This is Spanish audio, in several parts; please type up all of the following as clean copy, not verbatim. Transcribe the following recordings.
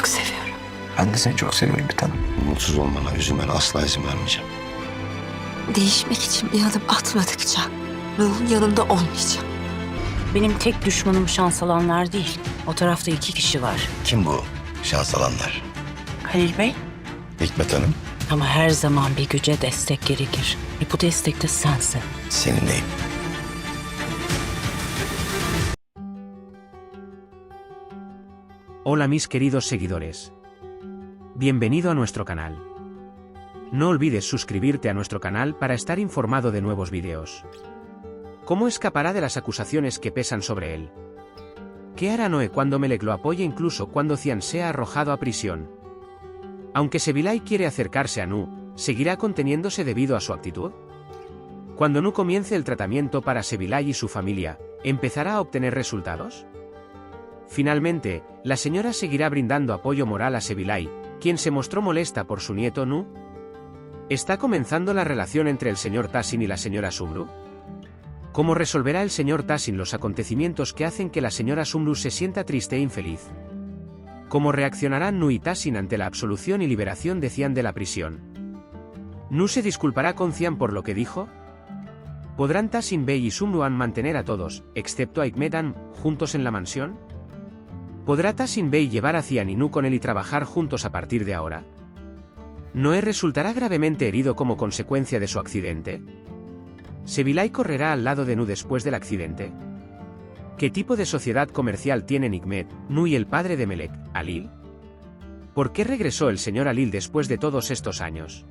çok seviyorum. Ben de seni çok seviyorum bir tanem. Mutsuz olmana, üzülmene asla izin vermeyeceğim. Değişmek için bir adım atmadıkça ruhun yanında olmayacağım. Benim tek düşmanım şans alanlar değil. O tarafta 2 kişi var. Kim bu şans alanlar? Halil Bey. Hikmet Hanım. Ama her zaman bir güce destek gerekir. Bu destek de sensin. Seninleyim. Hola mis queridos seguidores. Bienvenido a nuestro canal. No olvides suscribirte a nuestro canal para estar informado de nuevos vídeos. ¿Cómo escapará de las acusaciones que pesan sobre él? ¿Qué hará Noé cuando Melek lo apoye incluso cuando Cian sea arrojado a prisión? Aunque Sebilay quiere acercarse a Nu, ¿seguirá conteniéndose debido a su actitud? Cuando Nu comience el tratamiento para Sebilay y su familia, ¿empezará a obtener resultados? Finalmente, la señora seguirá brindando apoyo moral a Sebilay, quien se mostró molesta por su nieto Nu. ¿Está comenzando la relación entre el señor Tassin y la señora Sumru? ¿Cómo resolverá el señor Tassin los acontecimientos que hacen que la señora Sumru se sienta triste e infeliz? ¿Cómo reaccionarán Nu y Tassin ante la absolución y liberación de Cian de la prisión? ¿Nu se disculpará con Cian por lo que dijo? ¿Podrán Tassin Bey y Sumruan mantener a todos, excepto a Hikmetan, juntos en la mansión? ¿Podrá Tassin Bey llevar a Cian y Nu con él y trabajar juntos a partir de ahora? ¿Noé resultará gravemente herido como consecuencia de su accidente? ¿Sebilay correrá al lado de Nu después del accidente? ¿Qué tipo de sociedad comercial tienen Hikmet, Nu y el padre de Melek, Alil? ¿Por qué regresó el señor Alil después de todos estos años?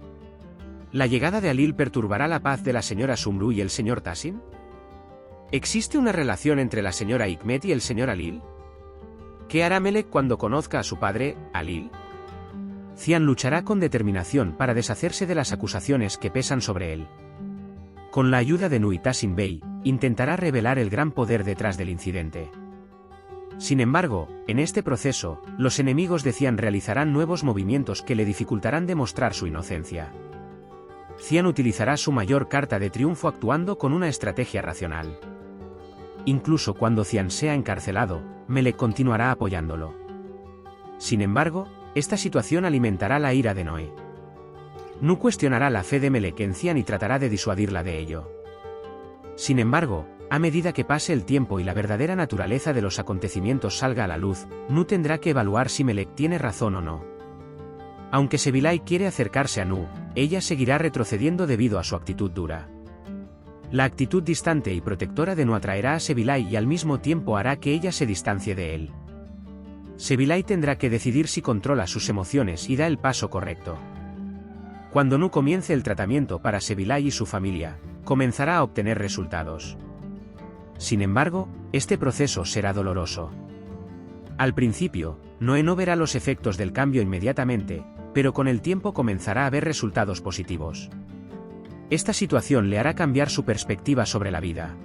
¿La llegada de Alil perturbará la paz de la señora Sumru y el señor Tassin? ¿Existe una relación entre la señora Hikmet y el señor Alil? ¿Qué hará Melek cuando conozca a su padre, Alil? Cian luchará con determinación para deshacerse de las acusaciones que pesan sobre él. Con la ayuda de Nu y Tassin Bey, intentará revelar el gran poder detrás del incidente. Sin embargo, en este proceso, los enemigos de Cian realizarán nuevos movimientos que le dificultarán demostrar su inocencia. Cian utilizará su mayor carta de triunfo actuando con una estrategia racional. Incluso cuando Cian sea encarcelado, Melek continuará apoyándolo. Sin embargo, esta situación alimentará la ira de Noé. Nu cuestionará la fe de Melek en Cian y tratará de disuadirla de ello. Sin embargo, a medida que pase el tiempo y la verdadera naturaleza de los acontecimientos salga a la luz, Nu tendrá que evaluar si Melek tiene razón o no. Aunque Sebilay quiere acercarse a Nu, ella seguirá retrocediendo debido a su actitud dura. La actitud distante y protectora de Nu atraerá a Sebilay y al mismo tiempo hará que ella se distancie de él. Sebilay tendrá que decidir si controla sus emociones y da el paso correcto. Cuando Nu comience el tratamiento para Sebilay y su familia, comenzará a obtener resultados. Sin embargo, este proceso será doloroso. Al principio, Noé no verá los efectos del cambio inmediatamente, pero con el tiempo comenzará a ver resultados positivos. Esta situación le hará cambiar su perspectiva sobre la vida.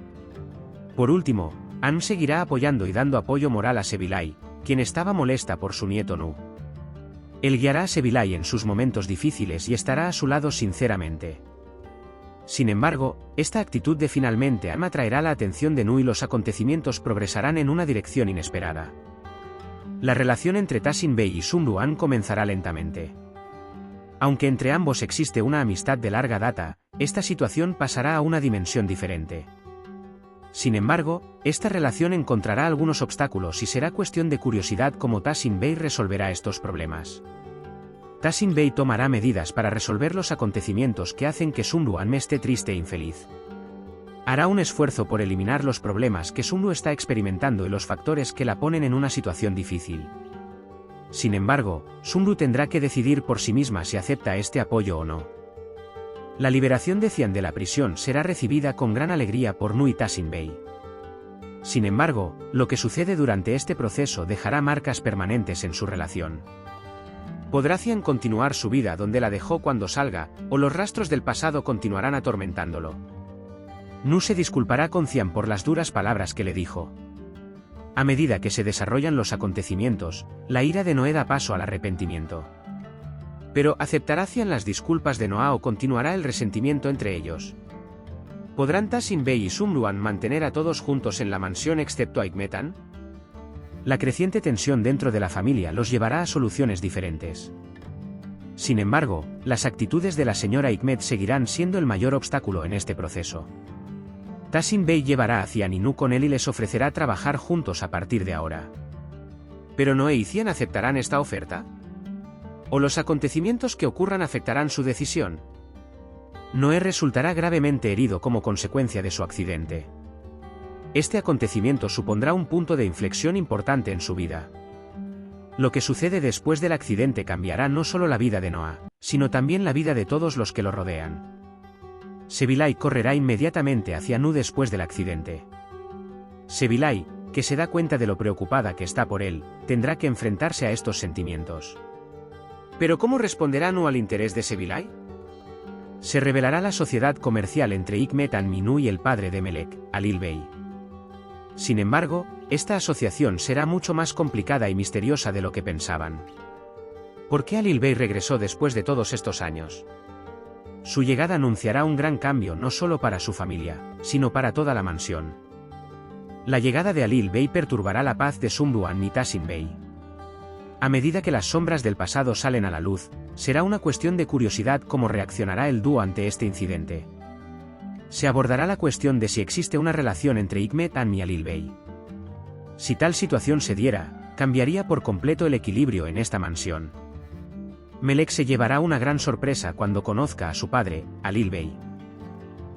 Por último, An seguirá apoyando y dando apoyo moral a Sebilay, quien estaba molesta por su nieto Nu. Él guiará a Sebilay en sus momentos difíciles y estará a su lado sinceramente. Sin embargo, esta actitud de finalmente Am atraerá la atención de Nu y los acontecimientos progresarán en una dirección inesperada. La relación entre Tassin Bey y Sumru-an comenzará lentamente. Aunque entre ambos existe una amistad de larga data, esta situación pasará a una dimensión diferente. Sin embargo, esta relación encontrará algunos obstáculos y será cuestión de curiosidad cómo Tassin Bey resolverá estos problemas. Tassin Bey tomará medidas para resolver los acontecimientos que hacen que Sumru-an esté triste e infeliz. Hará un esfuerzo por eliminar los problemas que Sumru está experimentando y los factores que la ponen en una situación difícil. Sin embargo, Sumru tendrá que decidir por sí misma si acepta este apoyo o no. La liberación de Cian de la prisión será recibida con gran alegría por Nu y Tassin Bey. Sin embargo, lo que sucede durante este proceso dejará marcas permanentes en su relación. ¿Podrá Cian continuar su vida donde la dejó cuando salga, o los rastros del pasado continuarán atormentándolo? Nu se disculpará con Cian por las duras palabras que le dijo. A medida que se desarrollan los acontecimientos, la ira de Noé da paso al arrepentimiento. Pero ¿aceptará Cian las disculpas de Noah o continuará el resentimiento entre ellos? ¿Podrán Tassin Bey y Sumruan mantener a todos juntos en la mansión excepto a Hikmetan? La creciente tensión dentro de la familia los llevará a soluciones diferentes. Sin embargo, las actitudes de la señora Hikmet seguirán siendo el mayor obstáculo en este proceso. Tahsin Bey llevará a Cian y Nu con él y les ofrecerá trabajar juntos a partir de ahora. ¿Pero Noé y Cian aceptarán esta oferta? ¿O los acontecimientos que ocurran afectarán su decisión? Noé resultará gravemente herido como consecuencia de su accidente. Este acontecimiento supondrá un punto de inflexión importante en su vida. Lo que sucede después del accidente cambiará no solo la vida de Noah, sino también la vida de todos los que lo rodean. Sevilay correrá inmediatamente hacia Nu después del accidente. Sevilay, que se da cuenta de lo preocupada que está por él, tendrá que enfrentarse a estos sentimientos. ¿Pero cómo responderá Nu al interés de Sevilay? Se revelará la sociedad comercial entre Hikmet Anminu y el padre de Melek, Alil Bey. Sin embargo, esta asociación será mucho más complicada y misteriosa de lo que pensaban. ¿Por qué Alil Bey regresó después de todos estos años? Su llegada anunciará un gran cambio no solo para su familia, sino para toda la mansión. La llegada de Alil Bey perturbará la paz de Sumruan y Tahsin Bey. A medida que las sombras del pasado salen a la luz, será una cuestión de curiosidad cómo reaccionará el dúo ante este incidente. Se abordará la cuestión de si existe una relación entre Hikmet Anmi y Alil Bey. Si tal situación se diera, cambiaría por completo el equilibrio en esta mansión. Melek se llevará una gran sorpresa cuando conozca a su padre, Alil Bey.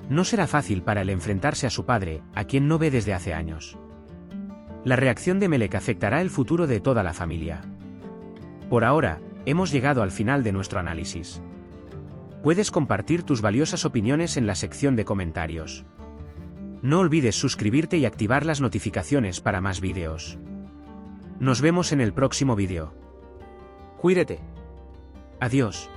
No será fácil para él enfrentarse a su padre, a quien no ve desde hace años. La reacción de Melek afectará el futuro de toda la familia. Por ahora, hemos llegado al final de nuestro análisis. Puedes compartir tus valiosas opiniones en la sección de comentarios. No olvides suscribirte y activar las notificaciones para más vídeos. Nos vemos en el próximo vídeo. Cuídate. Adiós.